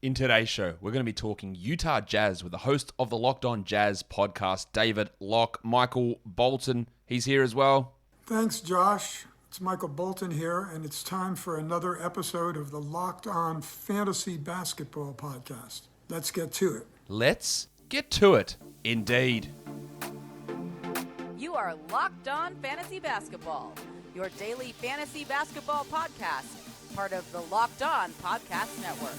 In today's show, we're going to be talking Utah Jazz with the host of the Locked On Jazz podcast, David Locke. Michael Bolton, he's here as well. Thanks, Josh. It's Michael Bolton here, and it's time for another episode of the Locked On Fantasy Basketball podcast. Let's get to it. Let's get to it, indeed. You are Locked On Fantasy Basketball, your daily fantasy basketball podcast, part of the Locked On Podcast Network.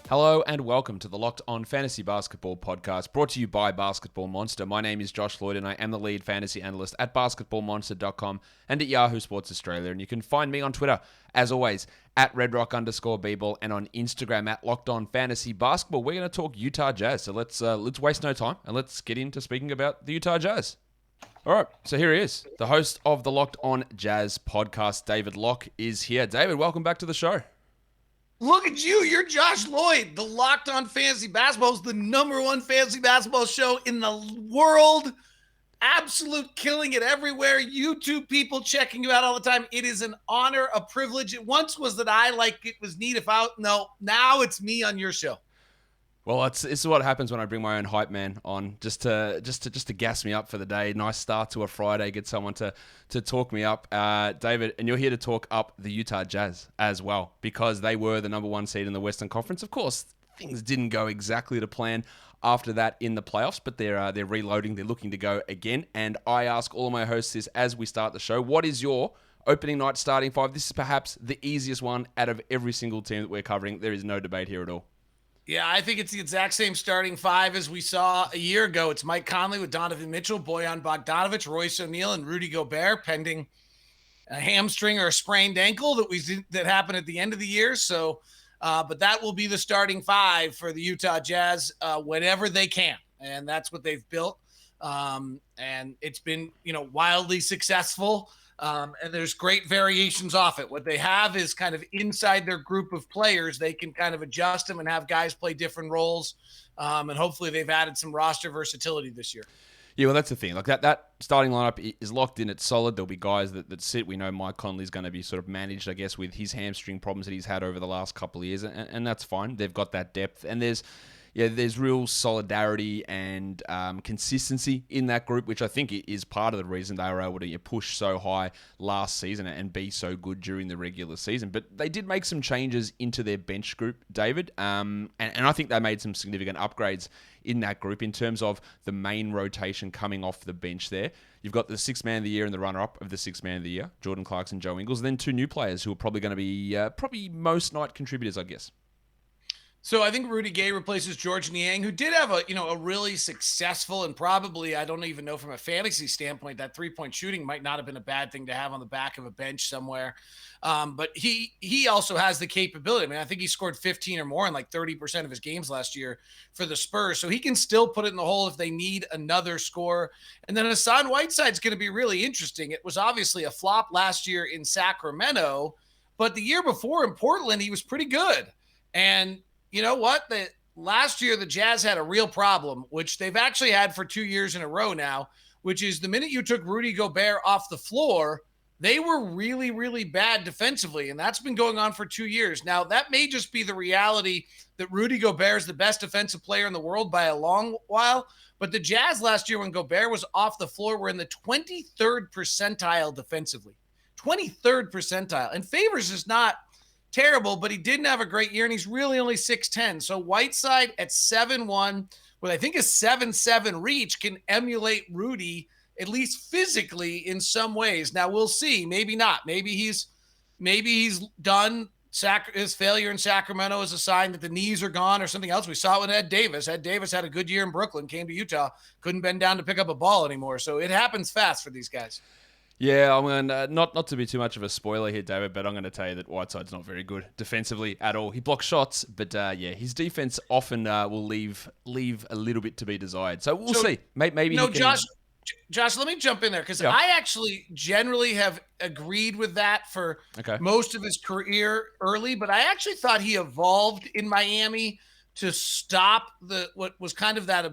Hello and welcome to the Locked On Fantasy Basketball podcast, brought to you by Basketball Monster. My name is Josh Lloyd and I am the lead fantasy analyst at basketballmonster.com and at Yahoo Sports Australia. And you can find me on Twitter, as always, at redrock_bball and on Instagram at Locked On Fantasy Basketball. We're going to talk Utah Jazz, so let's waste no time and let's get into speaking about the Utah Jazz. All right, so here he is, the host of the Locked On Jazz podcast, David Locke, is here. David, welcome back to the show. Look at you. You're Josh Lloyd. The Locked On Fantasy Basketball is the number one fantasy basketball show in the world. Absolute killing it everywhere. YouTube people checking you out all the time. It is an honor, a privilege. It once was that it was neat now it's me on your show. Well, this is what happens when I bring my own hype man on, just to gas me up for the day. Nice start to a Friday, get someone to talk me up. David, and you're here to talk up the Utah Jazz as well, because they were the number one seed in the Western Conference. Of course, things didn't go exactly to plan after that in the playoffs, but they're reloading. They're looking to go again. And I ask all of my hosts this as we start the show: what is your opening night starting five? This is perhaps the easiest one out of every single team that we're covering. There is no debate here at all. Yeah, I think it's the exact same starting five as we saw a year ago. It's Mike Conley with Donovan Mitchell, Bojan Bogdanovic, Royce O'Neal, and Rudy Gobert, pending a hamstring or a sprained ankle that happened at the end of the year. So, but that will be the starting five for the Utah Jazz whenever they can, and that's what they've built. And it's been, wildly successful. And there's great variations off it. What they have is kind of inside their group of players, they can kind of adjust them and have guys play different roles. And hopefully they've added some roster versatility this year. Yeah, well, that's the thing. Like that starting lineup is locked in. It's solid. There'll be guys that sit. We know Mike Conley's going to be sort of managed, I guess, with his hamstring problems that he's had over the last couple of years. And that's fine. They've got that depth. And there's real solidarity and consistency in that group, which I think is part of the reason they were able to push so high last season and be so good during the regular season. But they did make some changes into their bench group, David, and I think they made some significant upgrades in that group in terms of the main rotation coming off the bench there. You've got the sixth man of the year and the runner-up of the sixth man of the year, Jordan Clarkson, Joe Ingles, and then two new players who are probably going to be probably most night contributors, I guess. So I think Rudy Gay replaces George Niang, who did have a really successful and probably, I don't even know from a fantasy standpoint, that three-point shooting might not have been a bad thing to have on the back of a bench somewhere. But he also has the capability. I mean, I think he scored 15 or more in like 30% of his games last year for the Spurs. So he can still put it in the hole if they need another scorer. And then Hassan Whiteside's going to be really interesting. It was obviously a flop last year in Sacramento, but the year before in Portland, he was pretty good. And you know what? Last year, the Jazz had a real problem, which they've actually had for 2 years in a row now, which is the minute you took Rudy Gobert off the floor, they were really, really bad defensively, and that's been going on for 2 years. Now, that may just be the reality that Rudy Gobert is the best defensive player in the world by a long while, but the Jazz last year when Gobert was off the floor were in the 23rd percentile defensively. 23rd percentile. And Favors is not terrible, but he didn't have a great year, and he's really only 6'10". So Whiteside at 7'1", with I think a 7'7" reach, can emulate Rudy, at least physically in some ways. Now we'll see. Maybe not. Maybe he's done. His failure in Sacramento is a sign that the knees are gone or something else. We saw it with Ed Davis. Ed Davis had a good year in Brooklyn, came to Utah, couldn't bend down to pick up a ball anymore. So it happens fast for these guys. Yeah, I'm going to, not to be too much of a spoiler here, David, but I'm going to tell you that Whiteside's not very good defensively at all. He blocks shots, but his defense often will leave a little bit to be desired. So we'll see. Maybe no, Josh, let me jump in there because I actually generally have agreed with that for most of his career early, but I actually thought he evolved in Miami to stop what was kind of that,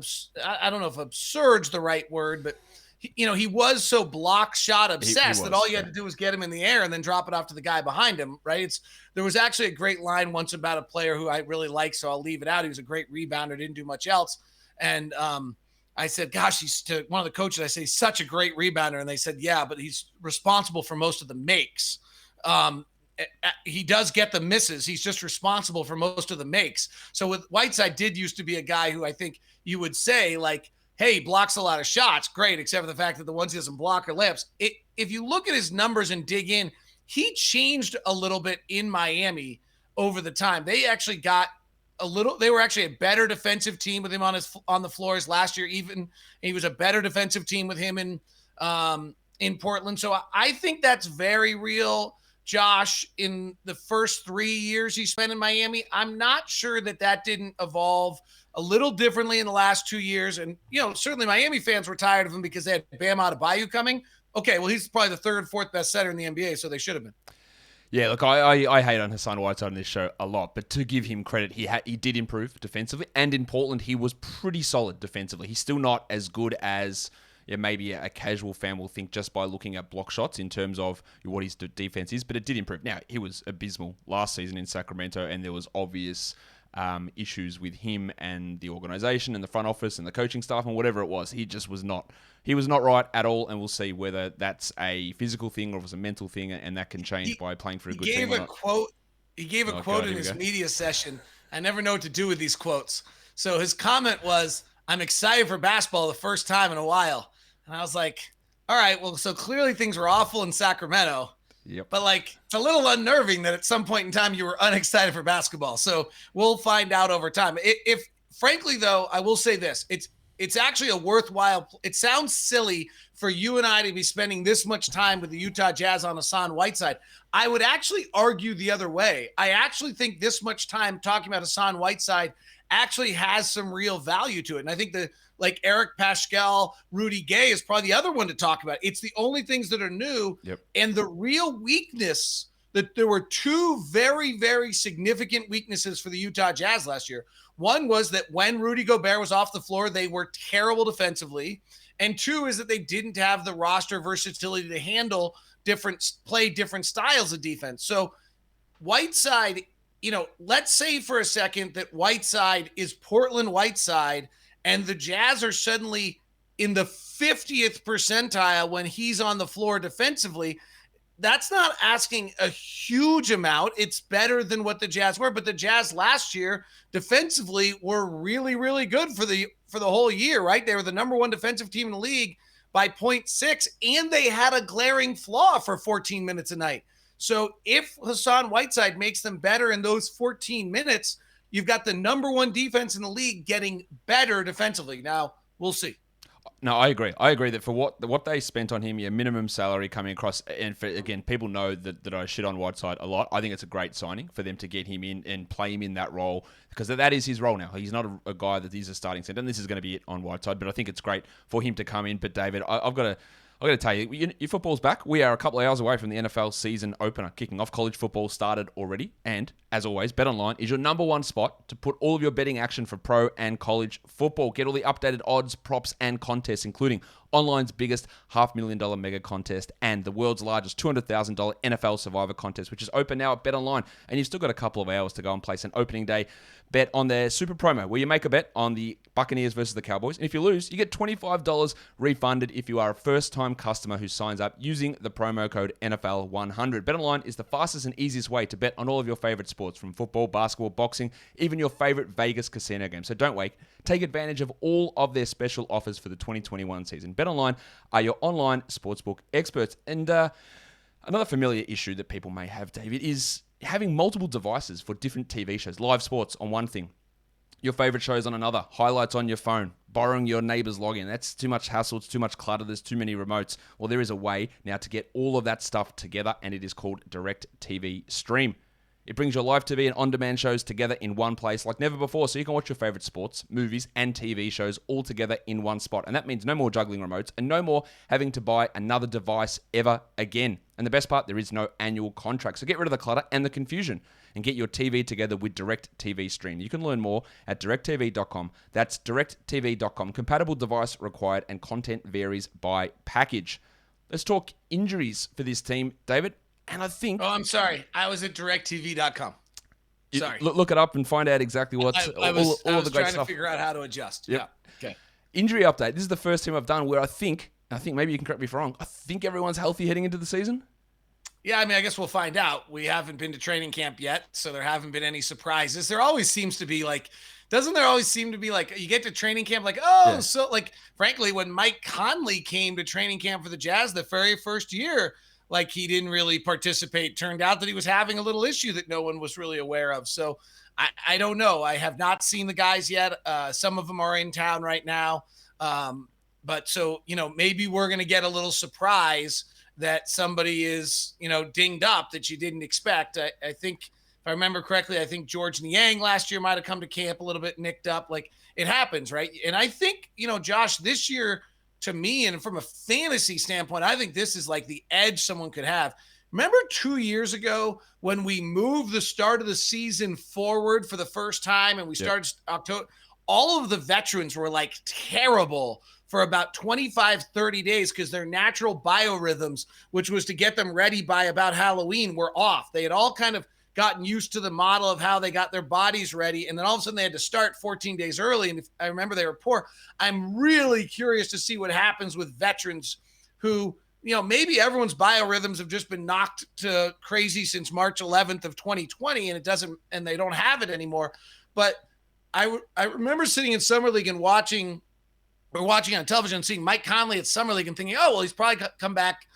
I don't know if absurd's the right word, but he was so block shot obsessed was, that all you had to do was get him in the air and then drop it off to the guy behind him, right? There was actually a great line once about a player who I really like, so I'll leave it out. He was a great rebounder, didn't do much else. And I said, gosh, he's to one of the coaches, I say, he's such a great rebounder. And they said, yeah, but he's responsible for most of the makes. He does get the misses. He's just responsible for most of the makes. So with Whiteside did used to be a guy who I think you would say, like, hey, he blocks a lot of shots. Great, except for the fact that the ones he doesn't block are layups. If you look at his numbers and dig in, he changed a little bit in Miami over the time. They actually got they were actually a better defensive team with him on the floors last year. Even he was a better defensive team with him in Portland. So I think that's very real. Josh, in the first 3 years he spent in Miami, I'm not sure that didn't evolve a little differently in the last 2 years. And, certainly Miami fans were tired of him because they had Bam Adebayo coming. Okay, well, he's probably the third, fourth best center in the NBA, so they should have been. Yeah, look, I hate on Hassan Whiteside on this show a lot, but to give him credit, he did improve defensively, and in Portland he was pretty solid defensively. He's still not as good as maybe a casual fan will think just by looking at block shots in terms of what his defense is, but it did improve. Now, he was abysmal last season in Sacramento, and there was obvious issues with him and the organization and the front office and the coaching staff and whatever it was. He just was not right at all, and we'll see whether that's a physical thing or if it's a mental thing, and that can change by playing for a good team. He gave a quote in his media session. I never know what to do with these quotes. So his comment was, "I'm excited for basketball the first time in a while." And I was like, all right, well, so clearly things were awful in Sacramento. Yep. But it's a little unnerving that at some point in time you were unexcited for basketball. So we'll find out over time. If frankly, though, I will say this, it's actually a worthwhile. It sounds silly for you and I to be spending this much time with the Utah Jazz on Hassan Whiteside. I would actually argue the other way. I actually think this much time talking about Hassan Whiteside actually has some real value to it. And I think that Eric Paschal, Rudy Gay is probably the other one to talk about. It's the only things that are new. Yep. And the real weakness, that there were two very, very significant weaknesses for the Utah Jazz last year. One was that when Rudy Gobert was off the floor, they were terrible defensively. And two is that they didn't have the roster versatility to play different styles of defense. So Whiteside, let's say for a second that Whiteside is Portland Whiteside, and the Jazz are suddenly in the 50th percentile when he's on the floor defensively. That's not asking a huge amount. It's better than what the Jazz were, but the Jazz last year defensively were really, really good for the whole year, right? They were the number one defensive team in the league by 0.6, and they had a glaring flaw for 14 minutes a night. So if Hassan Whiteside makes them better in those 14 minutes, you've got the number one defense in the league getting better defensively. Now, we'll see. No, I agree. I agree that for what they spent on him, minimum salary coming across, and again, people know that I shit on Whiteside a lot. I think it's a great signing for them to get him in and play him in that role, because that is his role now. He's not a guy that is a starting center, and this is going to be it on Whiteside, but I think it's great for him to come in. But David, I've got to tell you, your football's back. We are a couple of hours away from the NFL season opener kicking off. College football started already. And, as always, BetOnline is your number one spot to put all of your betting action for pro and college football. Get all the updated odds, props, and contests, including online's biggest $500,000 mega contest and the world's largest $200,000 NFL Survivor contest, which is open now at BetOnline. And you've still got a couple of hours to go and place an opening day bet on their super promo, where you make a bet on the Buccaneers versus the Cowboys. And if you lose, you get $25 refunded if you are a first-time customer who signs up using the promo code NFL100. BetOnline is the fastest and easiest way to bet on all of your favorite sports, from football, basketball, boxing, even your favorite Vegas casino game. So don't wait. Take advantage of all of their special offers for the 2021 season. BetOnline are your online sportsbook experts. And another familiar issue that people may have, David, is having multiple devices for different TV shows. Live sports on one thing, your favorite shows on another, highlights on your phone, borrowing your neighbor's login. That's too much hassle. It's too much clutter. There's too many remotes. Well, there is a way now to get all of that stuff together, and it is called Direct TV Stream. It brings your live TV and on-demand shows together in one place like never before, so you can watch your favorite sports, movies, and TV shows all together in one spot. And that means no more juggling remotes and no more having to buy another device ever again. And the best part, there is no annual contract. So get rid of the clutter and the confusion and get your TV together with DirecTV Stream. You can learn more at directtv.com. That's directtv.com. Compatible device required and content varies by package. Let's talk injuries for this team, David. And I think... Oh, I'm sorry. I was at directtv.com. Sorry. Look it up and find out exactly what's all of the great stuff. I was trying to figure out how to adjust. Yep. Yeah. Okay. Injury update. This is the first team I've done where I think maybe you can correct me if I'm wrong, I think everyone's healthy heading into the season. Yeah, I mean, I guess we'll find out. We haven't been to training camp yet, so there haven't been any surprises. There always seems to be like, doesn't there always seem to be like, you get to training camp like, so like, frankly, when Mike Conley came to training camp for the Jazz the very first year, like he didn't really participate. Turned out that he was having a little issue that no one was really aware of. So I don't know. I have not seen the guys yet. Some of them are in town right now. But so, maybe we're going to get a little surprise that somebody is, dinged up that you didn't expect. I think if I remember correctly, I think George Niang last year might've come to camp a little bit nicked up. Like it happens, right? And I think, Josh, this year to me, and from a fantasy standpoint, I think this is like the edge someone could have. Remember 2 years ago when we moved the start of the season forward for the first time and we started October, all of the veterans were like terrible for about 25, 30 days because their natural biorhythms, which was to get them ready by about Halloween, were off. They had all kind of gotten used to the model of how they got their bodies ready. And then all of a sudden they had to start 14 days early. And if I remember they were poor. I'm really curious to see what happens with veterans who, maybe everyone's biorhythms have just been knocked to crazy since March 11th of 2020 and they don't have it anymore. But I remember sitting in Summer League and watching on television, seeing Mike Conley at Summer League and thinking, oh, well, he's probably come back.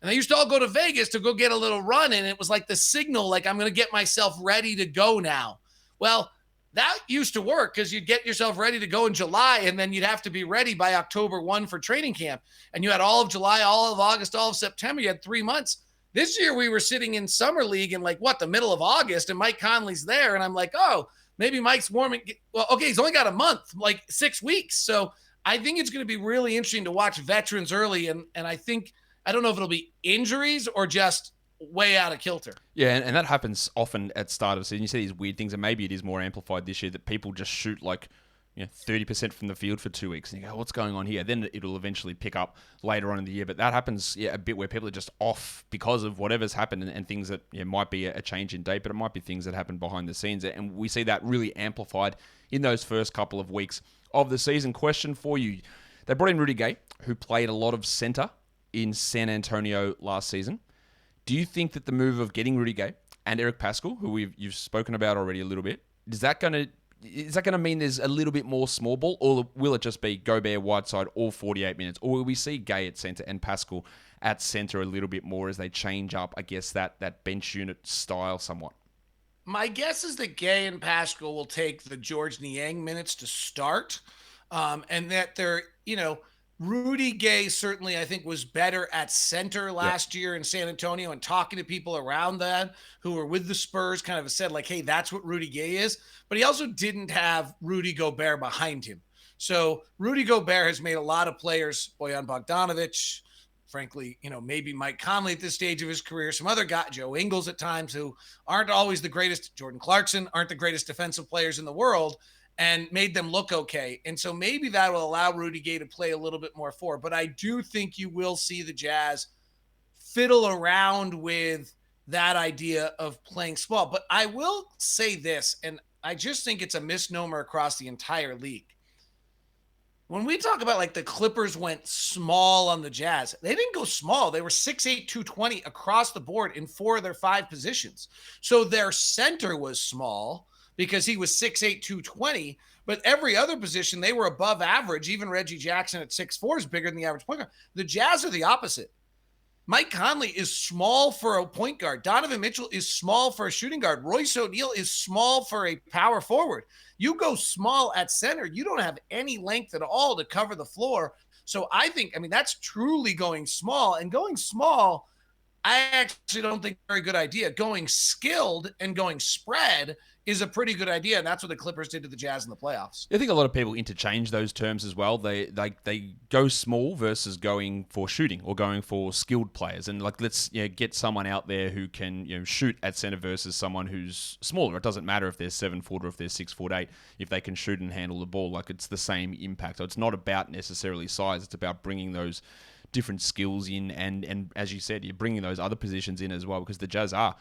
And they used to all go to Vegas to go get a little run. And it was like the signal, like, I'm going to get myself ready to go now. Well, that used to work because you'd get yourself ready to go in July and then you'd have to be ready by October 1 for training camp. And you had all of July, all of August, all of September. You had 3 months. This year we were sitting in Summer League in the middle of August and Mike Conley's there. And I'm like, oh, maybe Mike's warming. Well, okay, he's only got a month, like 6 weeks. So I think it's going to be really interesting to watch veterans early. And I think, I don't know if it'll be injuries or just way out of kilter. Yeah, and that happens often at start of the season. You see these weird things, and maybe it is more amplified this year that people just shoot 30% from the field for 2 weeks. And you go, what's going on here? Then it'll eventually pick up later on in the year. But that happens a bit where people are just off because of whatever's happened and things that might be a change in date, but it might be things that happen behind the scenes. And we see that really amplified in those first couple of weeks of the season. Question for you. They brought in Rudy Gay, who played a lot of center in San Antonio last season. Do you think that the move of getting Rudy Gay and Eric Paschall, who you've spoken about already a little bit, is that going to mean there's a little bit more small ball, or will it just be Gobert, Whiteside all 48 minutes, or will we see Gay at center and Paschall at center a little bit more as they change up, I guess, that bench unit style somewhat? My guess is that Gay and Paschall will take the George Niang minutes to start, and that they're, Rudy Gay certainly, I think, was better at center last year in San Antonio, and talking to people around that who were with the Spurs kind of said like, hey, that's what Rudy Gay is. But he also didn't have Rudy Gobert behind him. So Rudy Gobert has made a lot of players, Bojan Bogdanovic, frankly, maybe Mike Conley at this stage of his career, some other guy, Joe Ingles at times, who aren't always the greatest, Jordan Clarkson, aren't the greatest defensive players in the world, and made them look okay. And so maybe that will allow Rudy Gay to play a little bit more forward. But I do think you will see the Jazz fiddle around with that idea of playing small. But I will say this, and I just think it's a misnomer across the entire league. When we talk about the Clippers went small on the Jazz, they didn't go small. They were 6'8", 220 across the board in 4 of their 5 positions. So their center was small because he was 6'8", 220, but every other position, they were above average. Even Reggie Jackson at 6'4" is bigger than the average point guard. The Jazz are the opposite. Mike Conley is small for a point guard. Donovan Mitchell is small for a shooting guard. Royce O'Neal is small for a power forward. You go small at center, you don't have any length at all to cover the floor. So I think, that's truly going small. And going small, I actually don't think very good idea. Going skilled and going spread is a pretty good idea, and that's what the Clippers did to the Jazz in the playoffs. I think a lot of people interchange those terms as well. They go small versus going for shooting or going for skilled players. And like, let's get someone out there who can shoot at center versus someone who's smaller. It doesn't matter if they're 7 foot or if they're 6'8". If they can shoot and handle the ball, like, it's the same impact. So it's not about necessarily size. It's about bringing those different skills in, and as you said, you're bringing those other positions in as well, because the Jazz are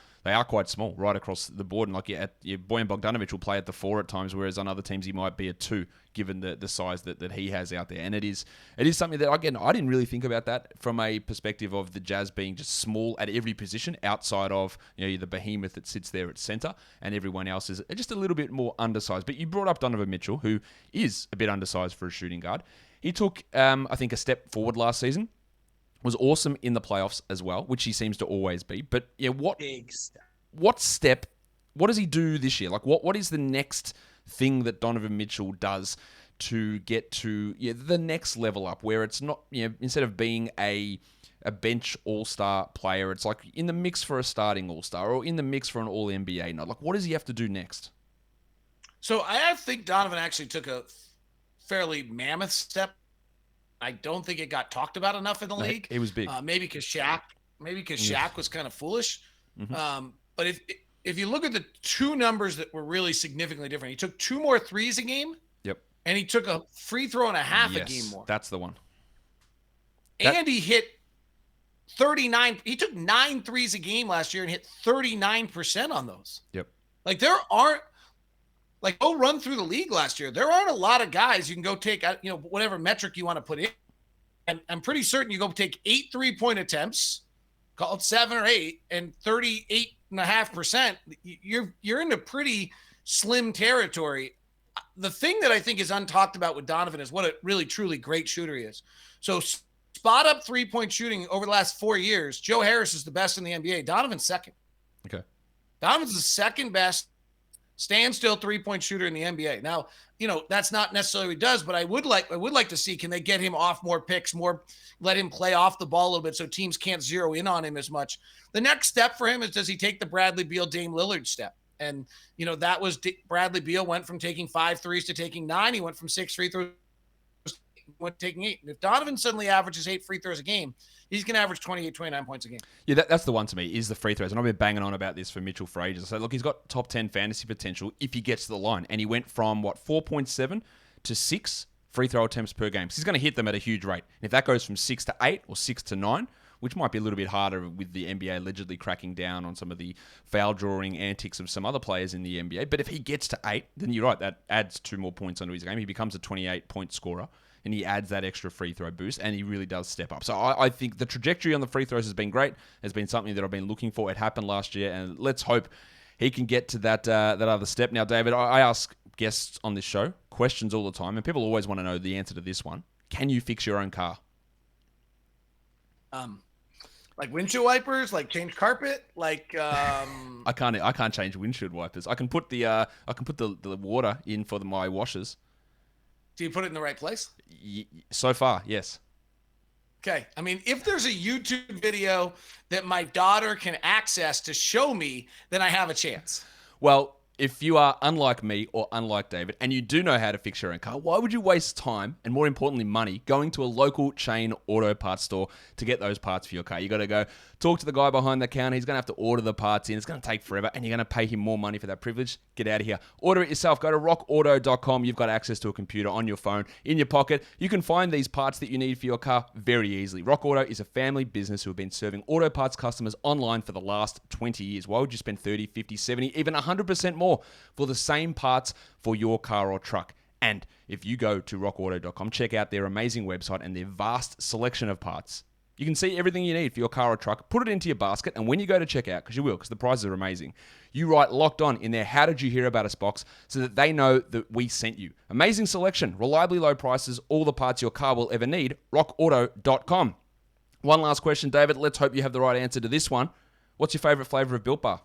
quite small right across the board, and like your Bojan Bogdanovic will play at the 4 at times, whereas on other teams he might be a 2, given the size that he has out there. And it is something that, again, I didn't really think about that from a perspective of the Jazz being just small at every position outside of the behemoth that sits there at center, and everyone else is just a little bit more undersized. But you brought up Donovan Mitchell, who is a bit undersized for a shooting guard. He took I think a step forward last season. Was awesome in the playoffs as well, which he seems to always be. But what does he do this year? Like, what is the next thing that Donovan Mitchell does to get to the next level up, where it's not, instead of being a bench all-star player, it's like in the mix for a starting all-star or in the mix for an all-NBA night? Like, what does he have to do next? So I think Donovan actually took a fairly mammoth step. I don't think it got talked about enough in the league. It was big. Maybe because Shaq was kind of foolish. Mm-hmm. But if you look at the 2 numbers that were really significantly different, he took 2 more threes a game. Yep. And he took a free throw and a half a game more. That's the one. And he hit 39. He took 9 threes a game last year and hit 39% on those. Yep. Like, there aren't, like, go run through the league last year. There aren't a lot of guys you can go take, whatever metric you want to put in. And I'm pretty certain you go take 8 3-point attempts, call it 7 or 8, and 38.5%. You're into pretty slim territory. The thing that I think is untalked about with Donovan is what a really, truly great shooter he is. So spot up 3-point shooting over the last 4 years, Joe Harris is the best in the NBA. Donovan's second. Okay. Donovan's the second best standstill 3-point shooter in the NBA. Now, that's not necessarily what he does, but I would like to see, can they get him off more picks, let him play off the ball a little bit so teams can't zero in on him as much. The next step for him is, does he take the Bradley Beal, Dame Lillard step? And, that was Bradley Beal went from taking 5 threes to taking 9. He went from 6 free throws to taking 8. And if Donovan suddenly averages 8 free throws a game, he's going to average 28, 29 points a game. Yeah, that's the one to me, is the free throws. And I've been banging on about this for Mitchell for ages. So, look, he's got top 10 fantasy potential if he gets to the line. And he went from, 4.7 to 6 free throw attempts per game. So he's going to hit them at a huge rate. And if that goes from 6 to 8 or 6 to 9, which might be a little bit harder with the NBA allegedly cracking down on some of the foul drawing antics of some other players in the NBA. But if he gets to 8, then you're right, that adds 2 more points onto his game. He becomes a 28-point scorer. And he adds that extra free throw boost, and he really does step up. So I think the trajectory on the free throws has been great. Has been something that I've been looking for. It happened last year, and let's hope he can get to that other step. Now, David, I ask guests on this show questions all the time, and people always want to know the answer to this one. Can you fix your own car? Like windshield wipers, like change carpet, like I can't change windshield wipers. I can put the water in for my washers. Do you put it in the right place? So far, yes. Okay. I mean, if there's a YouTube video that my daughter can access to show me, then I have a chance. Well, if you are unlike me or unlike David, and you do know how to fix your own car, why would you waste time and, more importantly, money going to a local chain auto parts store to get those parts for your car? You got to go talk to the guy behind the counter. He's going to have to order the parts in. It's going to take forever, and you're going to pay him more money for that privilege. Get out of here. Order it yourself. Go to RockAuto.com. You've got access to a computer on your phone, in your pocket. You can find these parts that you need for your car very easily. Rock Auto is a family business who have been serving auto parts customers online for the last 20 years. Why would you spend 30, 50, 70, even 100% more for the same parts for your car or truck? And if you go to rockauto.com, check out their amazing website and their vast selection of parts. You can see everything you need for your car or truck, put it into your basket, and when you go to checkout, because you will, because the prices are amazing, you write Locked On in their How Did You Hear About Us box so that they know that we sent you. Amazing selection, reliably low prices, all the parts your car will ever need, rockauto.com. One last question, David. Let's hope you have the right answer to this one. What's your favorite flavor of Built Bar?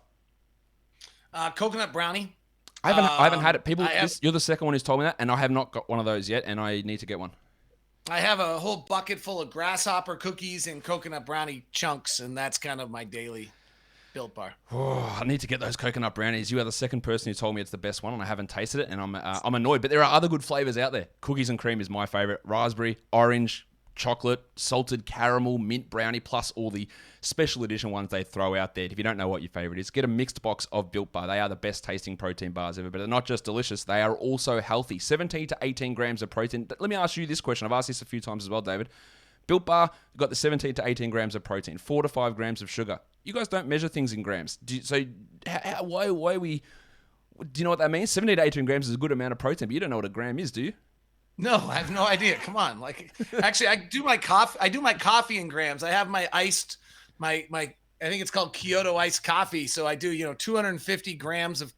Coconut brownie. I haven't had it. You're the second one who's told me that, and I have not got one of those yet, and I need to get one. I have a whole bucket full of grasshopper cookies and coconut brownie chunks, and that's kind of my daily Built Bar. Oh, I need to get those coconut brownies. You are the second person who told me it's the best one, and I haven't tasted it, and I'm annoyed. But there are other good flavors out there. Cookies and cream is my favorite. Raspberry, orange, chocolate, salted caramel, mint brownie, plus all the special edition ones they throw out there. If you don't know what your favorite is, get a mixed box of Built Bar. They are the best tasting protein bars ever, but they're not just delicious, they are also healthy. 17 to 18 grams of protein. Let me ask you this question. I've asked this a few times as well, David. Built Bar, you've got the 17 to 18 grams of protein, 4 to 5 grams of sugar. You guys don't measure things in grams. Why we... Do you know what that means? 17 to 18 grams is a good amount of protein, but you don't know what a gram is, do you? No, I have no idea. Come on. Actually, I do my coffee in grams. I have my iced, I think it's called Kyoto iced coffee. So I do, 250 grams of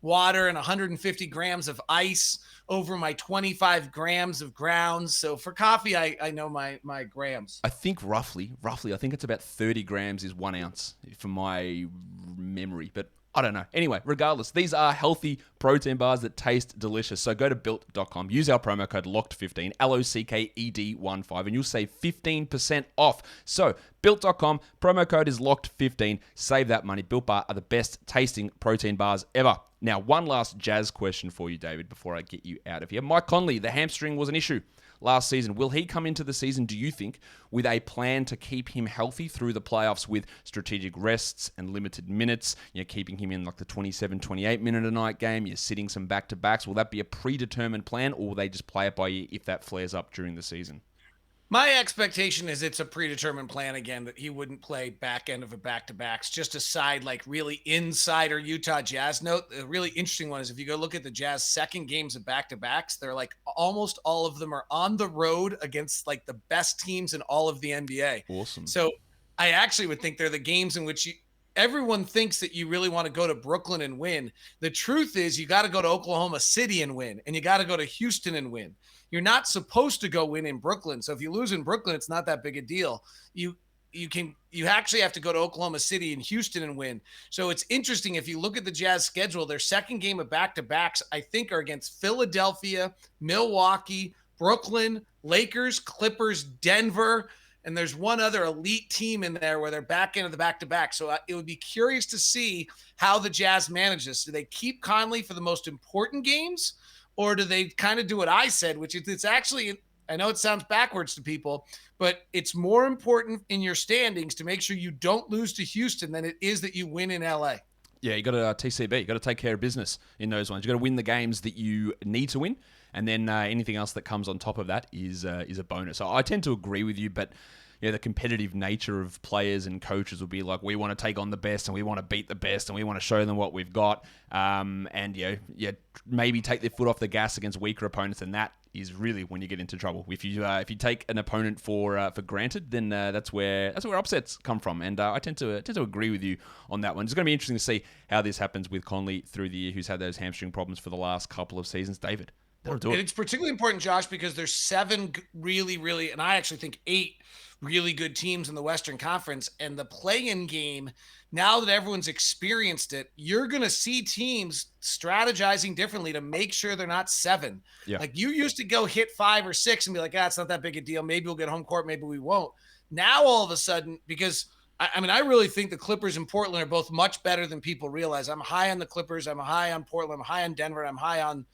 water and 150 grams of ice over my 25 grams of grounds. So for coffee, I know my grams. I think roughly, I think it's about 30 grams is 1 ounce from my memory, but I don't know. Anyway, regardless, these are healthy protein bars that taste delicious. So go to built.com, use our promo code LOCKED15, LOCKED15, and you'll save 15% off. So built.com, promo code is LOCKED15. Save that money. Built Bar are the best tasting protein bars ever. Now, one last Jazz question for you, David, before I get you out of here. Mike Conley, the hamstring was an issue last season. Will he come into the season, do you think, with a plan to keep him healthy through the playoffs with strategic rests and limited minutes? Keeping him in like the 27, 28 minute a night game. You're sitting some back-to-backs. Will that be a predetermined plan, or will they just play it by ear if that flares up during the season? My expectation is it's a predetermined plan again, that he wouldn't play back end of a back-to-backs. Just a side, really insider Utah Jazz note. A really interesting one is if you go look at the Jazz second games of back-to-backs, they're almost all of them are on the road against the best teams in all of the NBA. Awesome. So I actually would think they're the games in which everyone thinks that you really want to go to Brooklyn and win. The truth is you got to go to Oklahoma City and win, and you got to go to Houston and win. You're not supposed to go win in Brooklyn. So if you lose in Brooklyn, it's not that big a deal. You actually have to go to Oklahoma City and Houston and win. So it's interesting. If you look at the Jazz schedule, their second game of back-to-backs, I think, are against Philadelphia, Milwaukee, Brooklyn, Lakers, Clippers, Denver. And there's one other elite team in there where they're back into the back-to-back. So it would be curious to see how the Jazz manage this. Do they keep Conley for the most important games? Or do they kind of do what I said, which is it's actually, I know it sounds backwards to people, but it's more important in your standings to make sure you don't lose to Houston than it is that you win in LA. Yeah, you got to TCB. You got to take care of business in those ones. You got to win the games that you need to win, and then anything else that comes on top of that is a bonus. So I tend to agree with you, but the competitive nature of players and coaches will be like, we want to take on the best and we want to beat the best and we want to show them what we've got. Maybe take their foot off the gas against weaker opponents, and that is really when you get into trouble. If you take an opponent for granted, then that's where upsets come from. And I tend to agree with you on that one. It's going to be interesting to see how this happens with Conley through the year, who's had those hamstring problems for the last couple of seasons. David, that'll do it. And it's particularly important, Josh, because there's 7 really, really, and I actually think 8 really good teams in the Western Conference, and the play-in game, now that everyone's experienced it, you're going to see teams strategizing differently to make sure they're not 7. Yeah. You used to go hit 5 or 6 and be like, it's not that big a deal. Maybe we'll get home court. Maybe we won't. Now, all of a sudden, because I really think the Clippers and Portland are both much better than people realize. I'm high on the Clippers. I'm high on Portland. I'm high on Denver. I'm high on,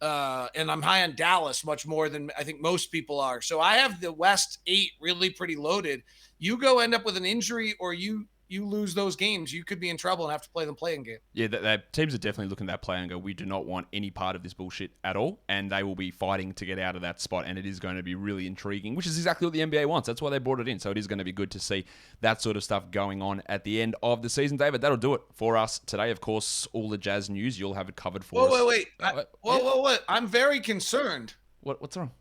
and I'm high on Dallas much more than I think most people are. So I have the West 8 really pretty loaded. You go end up with an injury or you lose those games, you could be in trouble and have to play the play-in game. Yeah, that teams are definitely looking at that play and go, we do not want any part of this bullshit at all, and they will be fighting to get out of that spot, and it is going to be really intriguing, which is exactly what the NBA wants. That's why they brought it in, so it is going to be good to see that sort of stuff going on at the end of the season. David, that'll do it for us today. Of course, all the Jazz news, you'll have it covered for us. Wait. Whoa. I'm very concerned. What's wrong?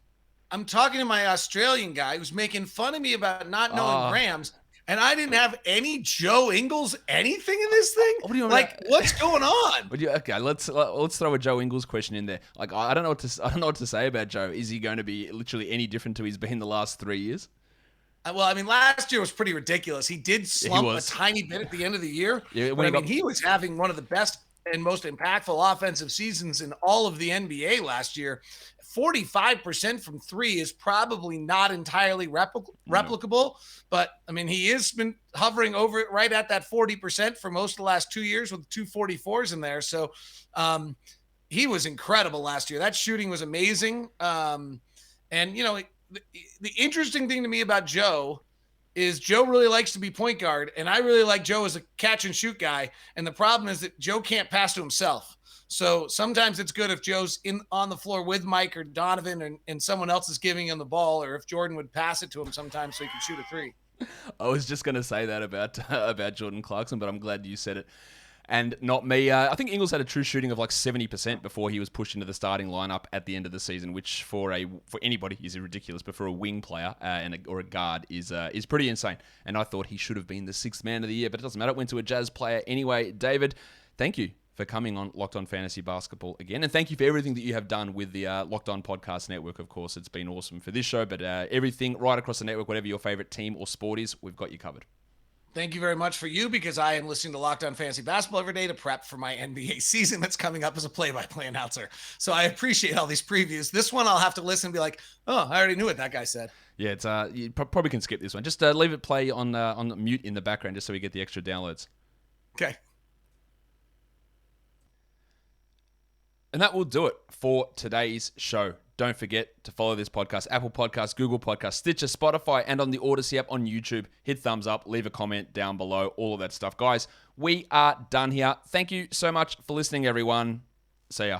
I'm talking to my Australian guy who's making fun of me about not knowing grams. And I didn't have any Joe Ingles anything in this thing. What do you what's going on? Okay, let's throw a Joe Ingles question in there. I don't know what to say about Joe. Is he going to be literally any different to he's been the last 3 years? Last year was pretty ridiculous. He did slump a tiny bit at the end of the year. Yeah, he was having one of the best and most impactful offensive seasons in all of the NBA last year. 45% from three is probably not entirely replicable, but I mean, he has been hovering over it right at that 40% for most of the last 2 years with 244s in there. So he was incredible last year. That shooting was amazing. And, you know, the interesting thing to me about Joe is Joe really likes to be point guard, and I really like Joe as a catch and shoot guy. And the problem is that Joe can't pass to himself. So sometimes it's good if Joe's on the floor with Mike or Donovan and someone else is giving him the ball, or if Jordan would pass it to him sometimes so he can shoot a three. I was just going to say that about Jordan Clarkson, but I'm glad you said it. And not me. I think Ingles had a true shooting of like 70% before he was pushed into the starting lineup at the end of the season, which for anybody is ridiculous, but for a wing player or a guard is pretty insane. And I thought he should have been the sixth man of the year, but it doesn't matter. It went to a Jazz player anyway. David, thank you for coming on Locked On Fantasy Basketball again. And thank you for everything that you have done with the Locked On Podcast Network, of course. It's been awesome for this show, but everything right across the network, whatever your favorite team or sport is, we've got you covered. Thank you very much for you, because I am listening to Locked On Fantasy Basketball every day to prep for my NBA season that's coming up as a play-by-play announcer. So I appreciate all these previews. This one I'll have to listen and be like, oh, I already knew what that guy said. Yeah, it's you probably can skip this one. Just leave it play on mute in the background just so we get the extra downloads. Okay. And that will do it for today's show. Don't forget to follow this podcast, Apple Podcasts, Google Podcasts, Stitcher, Spotify, and on the Odyssey app on YouTube. Hit thumbs up, leave a comment down below, all of that stuff. Guys, we are done here. Thank you so much for listening, everyone. See ya.